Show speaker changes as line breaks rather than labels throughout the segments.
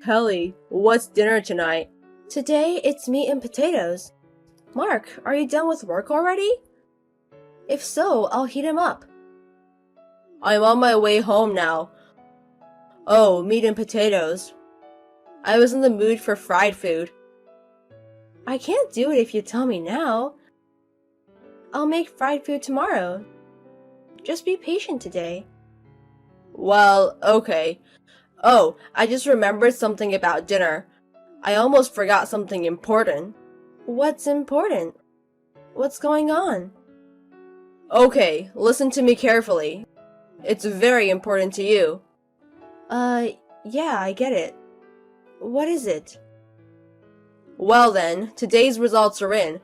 Kelly, what's dinner tonight?
Today, it's meat and potatoes. Mark, are you done with work already? If so, I'll heat 'em up.
I'm on my way home now. Oh, meat and potatoes. I was in the mood for fried food.
I can't do it if you tell me now. I'll make fried food tomorrow. Just be patient today.
Well, okay. Oh, I just remembered something about dinner. I almost forgot something important.
What's important? What's going on?
Okay, listen to me carefully. It's very important to you.
Yeah, I get it. What is it?
Well then, today's results are in.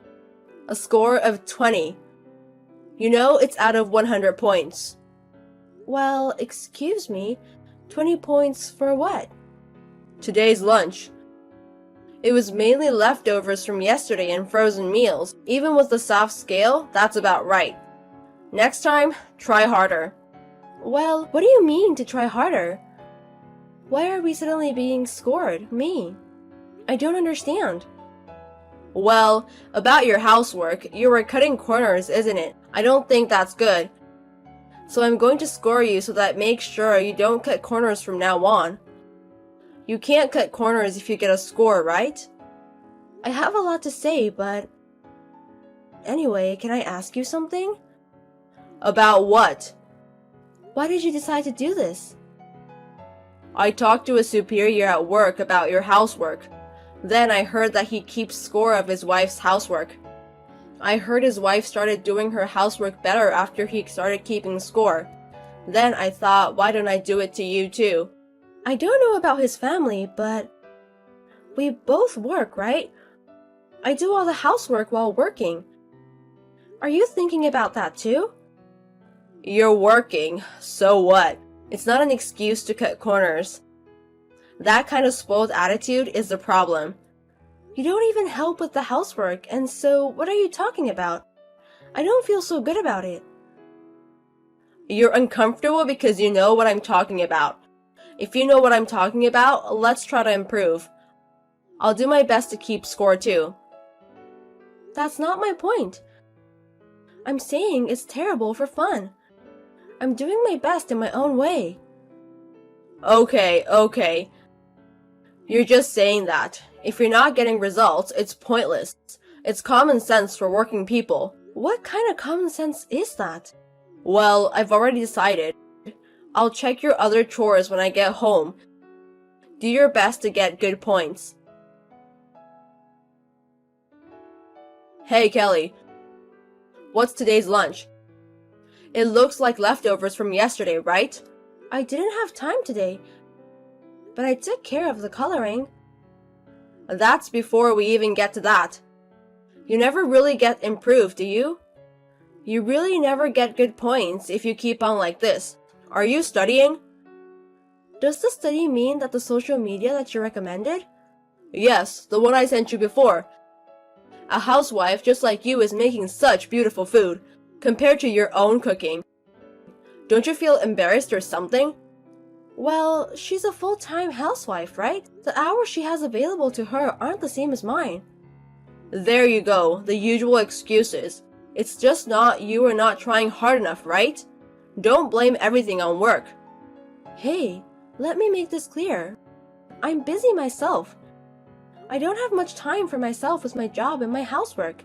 A score of 20. You know it's out of 100 points.
Well, excuse me, 20 points for what?
Today's lunch. It was mainly leftovers from yesterday and frozen meals. Even with the soft scale, that's about right. Next time, try harder.
Well, what do you mean to try harder? Why are we suddenly being scored? Me? I don't understand.
Well, about your housework, you were cutting corners, isn't it? I don't think that's good. So I'm going to score you so that makes sure you don't cut corners from now on. You can't cut corners if you get a score, right?
I have a lot to say, but... Anyway, can I ask you something?
About what?
Why did you decide to do this?
I talked to a superior at work about your housework. Then I heard that he keeps score of his wife's housework. I heard his wife started doing her housework better after he started keeping score. Then I thought, why don't I do it to you too?
I don't know about his family, but... We both work, right? I do all the housework while working. Are you thinking about that too?
You're working, so what? It's not an excuse to cut corners. That kind of spoiled attitude is the problem.
You don't even help with the housework, and so what are you talking about? I don't feel so good about it.
You're uncomfortable because you know what I'm talking about. If you know what I'm talking about, let's try to improve. I'll do my best to keep score too.
That's not my point. I'm saying it's terrible for fun. I'm doing my best in my own way.
Okay. You're just saying that. If you're not getting results, it's pointless. It's common sense for working people.
What kind of common sense is that?
Well, I've already decided. I'll check your other chores when I get home. Do your best to get good points. Hey, Kelly. What's today's lunch? It looks like leftovers from yesterday, right?
I didn't have time today, but I took care of the coloring.
That's before we even get to that. You never really get improved, do you? You really never get good points if you keep on like this. Are you studying?
Does the study mean that the social media that you recommended?
Yes, the one I sent you before. A housewife just like you is making such beautiful food, compared to your own cooking. Don't you feel embarrassed or something?
Well, she's a full-time housewife, right? The hours she has available to her aren't the same as mine.
There you go, the usual excuses. It's just not you are not trying hard enough, right? Don't blame everything on work.
Hey, let me make this clear. I'm busy myself. I don't have much time for myself with my job and my housework.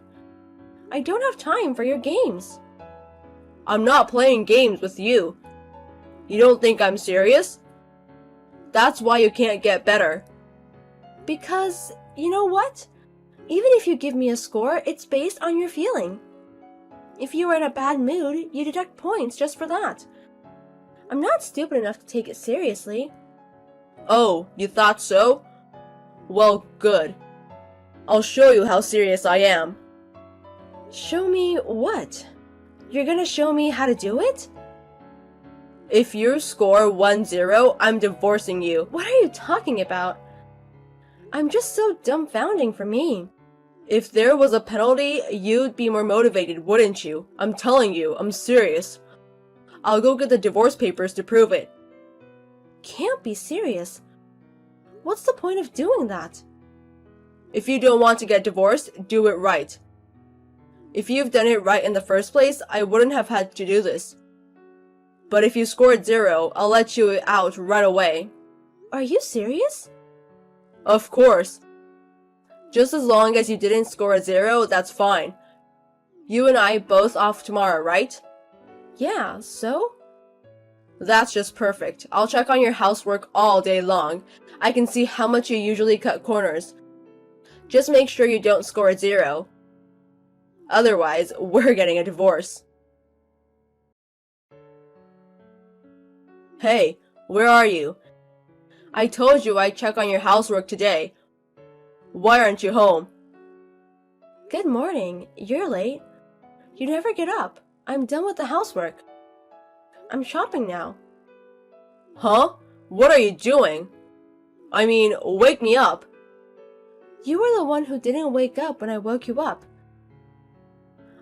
I don't have time for your games.
I'm not playing games with you. You don't think I'm serious? That's why you can't get better.
Because, you know what? Even if you give me a score, it's based on your feeling. If you are in a bad mood, you deduct points just for that. I'm not stupid enough to take it seriously.
Oh, you thought so? Well, good. I'll show you how serious I am.
Show me what? You're gonna show me how to do it?
If you score 1-0, I'm divorcing you.
What are you talking about? I'm just so dumbfounding for me.
If there was a penalty, you'd be more motivated, wouldn't you? I'm telling you, I'm serious. I'll go get the divorce papers to prove it.
Can't be serious. What's the point of doing that?
If you don't want to get divorced, do it right. If you've done it right in the first place, I wouldn't have had to do this. But if you scored 0, I'll let you out right away.
Are you serious?
Of course. Just as long as you didn't score a 0, that's fine. You and I both off tomorrow, right?
Yeah, so?
That's just perfect. I'll check on your housework all day long. I can see how much you usually cut corners. Just make sure you don't score a 0. Otherwise, we're getting a divorce. Hey, where are you? I told you I'd check on your housework today. Why aren't you home?
Good morning. You're late. You never get up. I'm done with the housework. I'm shopping now.
Huh? What are you doing? I mean, wake me up.
You were the one who didn't wake up when I woke you up.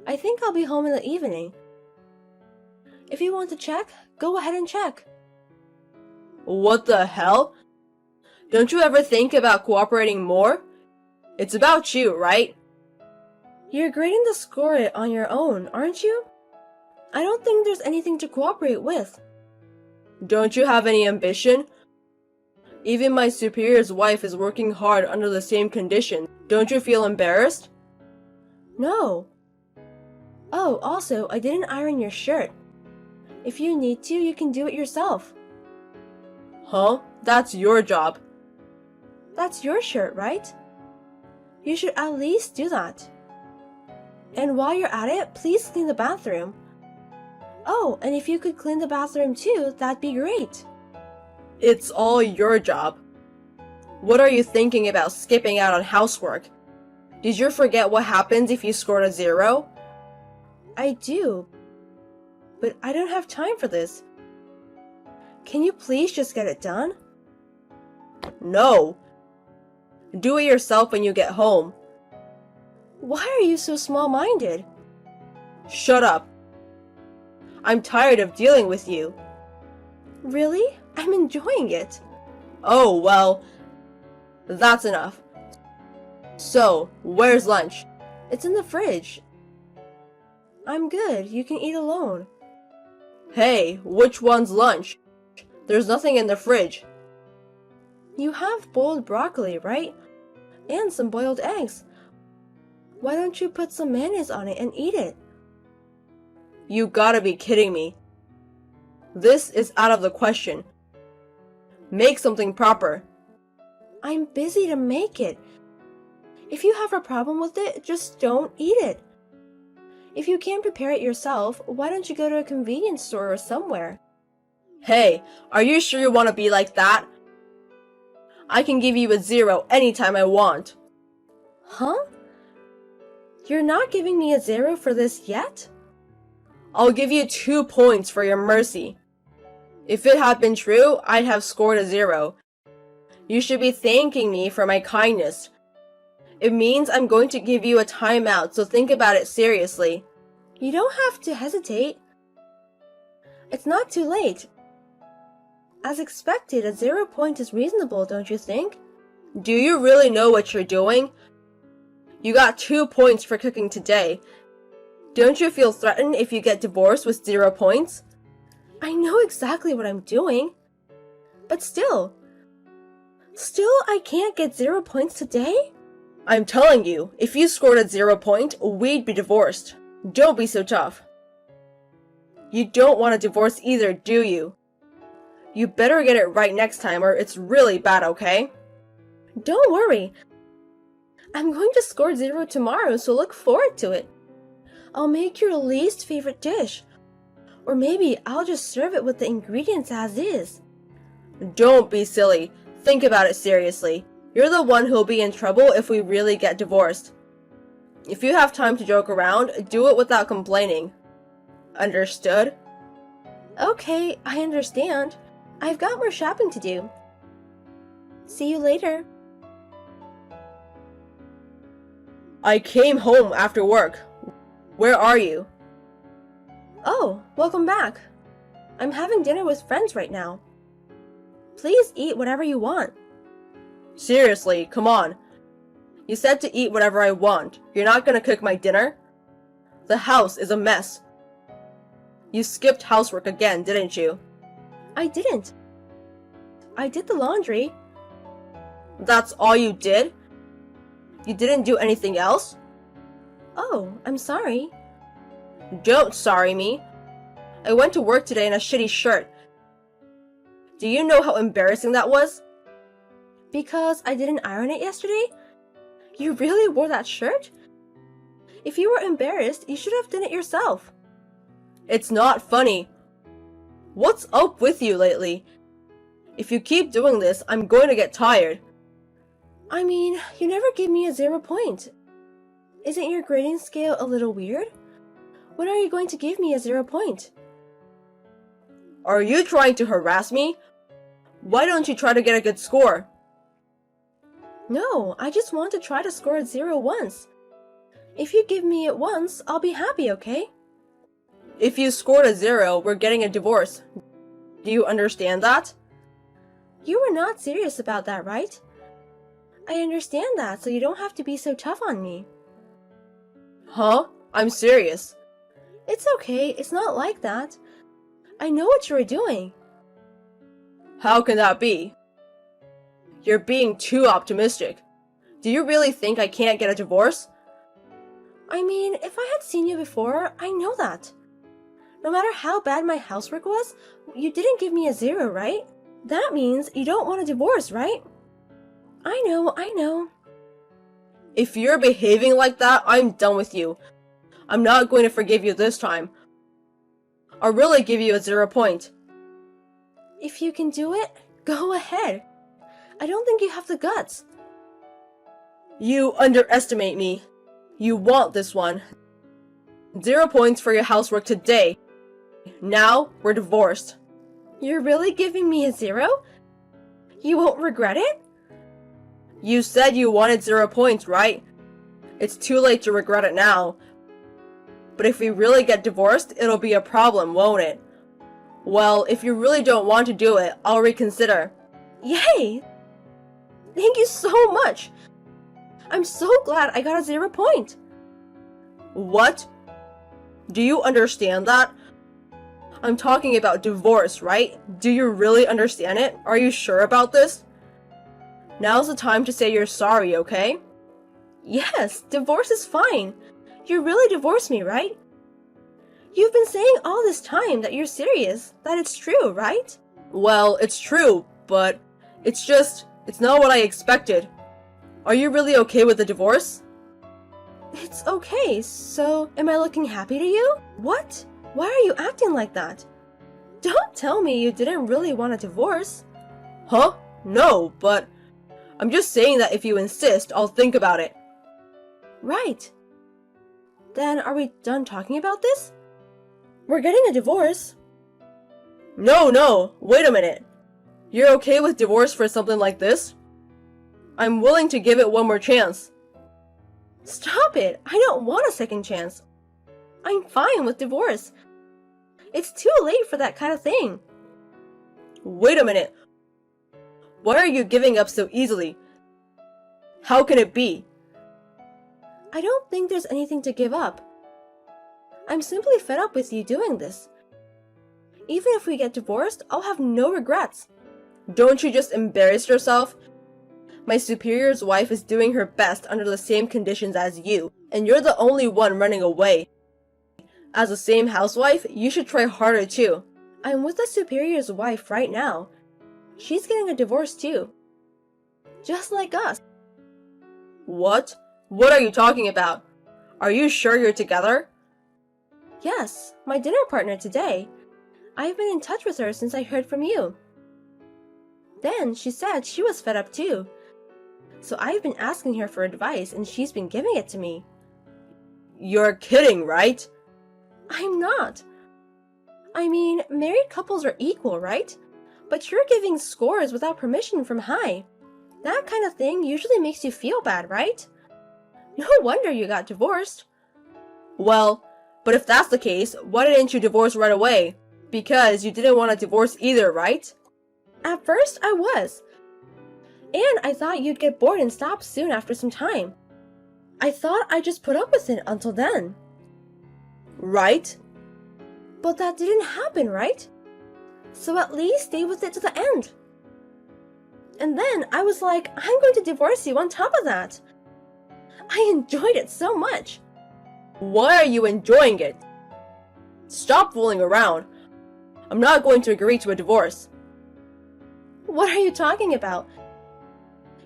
I think I'll be home in the evening. If you want to check, go ahead and check.
What the hell? Don't you ever think about cooperating more? It's about you, right?
You're grading the score on your own, aren't you? I don't think there's anything to cooperate with.
Don't you have any ambition? Even my superior's wife is working hard under the same conditions. Don't you feel embarrassed?
No. Oh, also, I didn't iron your shirt. If you need to, you can do it yourself.
Huh? That's your job.
That's your shirt, right? You should at least do that. And while you're at it, please clean the bathroom. Oh, and if you could clean the bathroom too, that'd be great.
It's all your job. What are you thinking about skipping out on housework? Did you forget what happens if you scored a 0?
I do, but I don't have time for this. Can you please just get it done?
No. Do it yourself when you get home.
Why are you so small-minded?
Shut up. I'm tired of dealing with you.
Really? I'm enjoying it.
Oh, well, that's enough. So, where's lunch?
It's in the fridge. I'm good. You can eat alone.
Hey, which one's lunch? There's nothing in the fridge.
You have boiled broccoli, right? And some boiled eggs. Why don't you put some mayonnaise on it and eat it?
You gotta be kidding me. This is out of the question. Make something proper.
I'm busy to make it. If you have a problem with it, just don't eat it. If you can't prepare it yourself, why don't you go to a convenience store or somewhere?
Hey, are you sure you want to be like that? I can give you a 0 anytime I want.
Huh? You're not giving me a 0 for this yet?
I'll give you 2 points for your mercy. If it had been true, I'd have scored a 0. You should be thanking me for my kindness. It means I'm going to give you a timeout, so think about it seriously.
You don't have to hesitate. It's not too late. As expected, a 0 point is reasonable, don't you think?
Do you really know what you're doing? You got 2 points for cooking today. Don't you feel threatened if you get divorced with 0 points?
I know exactly what I'm doing. But still I can't get 0 points today?
I'm telling you, if you scored a 0 point, we'd be divorced. Don't be so tough. You don't want a divorce either, do you? You better get it right next time or it's really bad, okay?
Don't worry. I'm going to score 0 tomorrow, so look forward to it. I'll make your least favorite dish. Or maybe I'll just serve it with the ingredients as is.
Don't be silly. Think about it seriously. You're the one who'll be in trouble if we really get divorced. If you have time to joke around, do it without complaining. Understood?
Okay, I understand. I've got more shopping to do. See you later.
I came home after work. Where are you?
Oh, welcome back. I'm having dinner with friends right now. Please eat whatever you want.
Seriously, come on. You said to eat whatever I want. You're not gonna cook my dinner? The house is a mess. You skipped housework again, didn't you?
I didn't. I did the laundry.
That's all you did? You didn't do anything else?
Oh, I'm sorry.
Don't sorry me. I went to work today in a shitty shirt. Do you know how embarrassing that was?
Because I didn't iron it yesterday? You really wore that shirt? If you were embarrassed, you should have done it yourself.
It's not funny. What's up with you lately? If you keep doing this, I'm going to get tired.
I mean, you never give me a 0 point. Isn't your grading scale a little weird? When are you going to give me a 0 point?
Are you trying to harass me? Why don't you try to get a good score?
No, I just want to try to score a 0 once. If you give me it once, I'll be happy, okay?
If you scored a 0, we're getting a divorce. Do you understand that?
You were not serious about that, right? I understand that, so you don't have to be so tough on me.
Huh? I'm serious.
It's okay, it's not like that. I know what you were doing.
How can that be? You're being too optimistic. Do you really think I can't get a divorce?
I mean, if I had seen you before, I know that. No matter how bad my housework was, you didn't give me a 0, right? That means you don't want a divorce, right? I know.
If you're behaving like that, I'm done with you. I'm not going to forgive you this time. I'll really give you a 0 point.
If you can do it, go ahead. I don't think you have the guts.
You underestimate me. You want this one. 0 points for your housework today. Now, we're divorced.
You're really giving me a 0? You won't regret it?
You said you wanted 0 points, right? It's too late to regret it now. But if we really get divorced, it'll be a problem, won't it? Well, if you really don't want to do it, I'll reconsider.
Yay! Thank you so much! I'm so glad I got a 0 point.
What? Do you understand that? I'm talking about divorce, right? Do you really understand it? Are you sure about this? Now's the time to say you're sorry, okay?
Yes, divorce is fine. You really divorced me, right? You've been saying all this time that you're serious, that it's true, right?
Well, it's true, but it's not what I expected. Are you really okay with the divorce?
It's okay, so am I looking happy to you? What? Why are you acting like that? Don't tell me you didn't really want a divorce.
Huh? No, but I'm just saying that if you insist, I'll think about it.
Right. Then are we done talking about this? We're getting a divorce.
No, wait a minute. You're okay with divorce for something like this? I'm willing to give it one more chance.
Stop it! I don't want a second chance. I'm fine with divorce. It's too late for that kind of thing.
Wait a minute. Why are you giving up so easily? How can it be?
I don't think there's anything to give up. I'm simply fed up with you doing this. Even if we get divorced, I'll have no regrets.
Don't you just embarrass yourself? My superior's wife is doing her best under the same conditions as you, and you're the only one running away. As the same housewife, you should try harder too.
I'm with the superior's wife right now. She's getting a divorce too. Just like us.
What? What are you talking about? Are you sure you're together?
Yes, my dinner partner today. I've been in touch with her since I heard from you. Then she said she was fed up too. So I've been asking her for advice and she's been giving it to me.
You're kidding, right?
I'm not. I mean, married couples are equal, right? But you're giving scores without permission from high. That kind of thing usually makes you feel bad, right? No wonder you got divorced.
Well, but if that's the case, why didn't you divorce right away? Because you didn't want a divorce either, right?
At first, I was. And I thought you'd get bored and stop soon after some time. I thought I'd just put up with it until then.
Right?
But that didn't happen, right? So at least stay with it to the end. And then I was like, I'm going to divorce you on top of that. I enjoyed it so much.
Why are you enjoying it? Stop fooling around. I'm not going to agree to a divorce.
What are you talking about?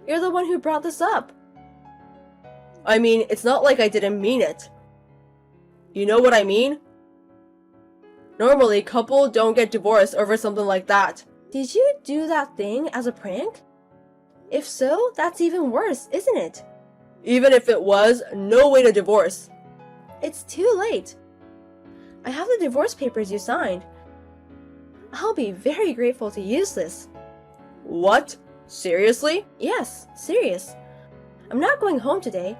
You're the one who brought this up.
I mean, it's not like I didn't mean it. You know what I mean? Normally, couples don't get divorced over something like that.
Did you do that thing as a prank? If so, that's even worse, isn't it?
Even if it was, no way to divorce.
It's too late. I have the divorce papers you signed. I'll be very grateful to use this.
What? Seriously?
Yes, serious. I'm not going home today.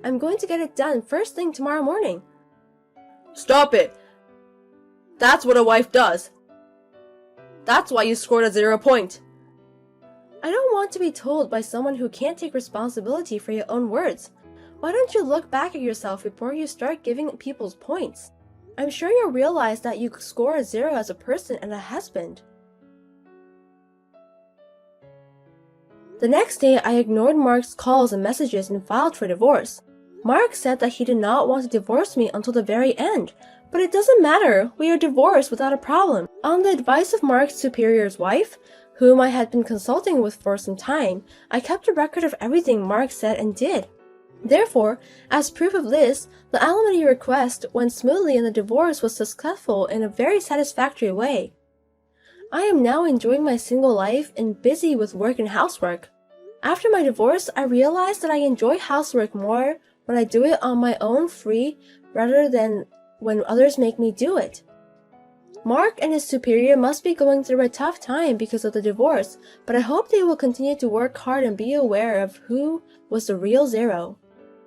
I'm going to get it done first thing tomorrow morning.
Stop it. That's what a wife does. That's why you scored a 0 point.
I don't want to be told by someone who can't take responsibility for your own words. Why don't you look back at yourself before you start giving people's points? I'm sure you'll realize that you score a 0 as a person and a husband. The next day, I ignored Mark's calls and messages and filed for divorce. Mark said that he did not want to divorce me until the very end, but it doesn't matter, we are divorced without a problem. On the advice of Mark's superior's wife, whom I had been consulting with for some time, I kept a record of everything Mark said and did. Therefore, as proof of this, the alimony request went smoothly and the divorce was successful in a very satisfactory way. I am now enjoying my single life and busy with work and housework. After my divorce, I realized that I enjoy housework more when I do it on my own free rather than when others make me do it. Mark and his superior must be going through a tough time because of the divorce, but I hope they will continue to work hard and be aware of who was the real 0.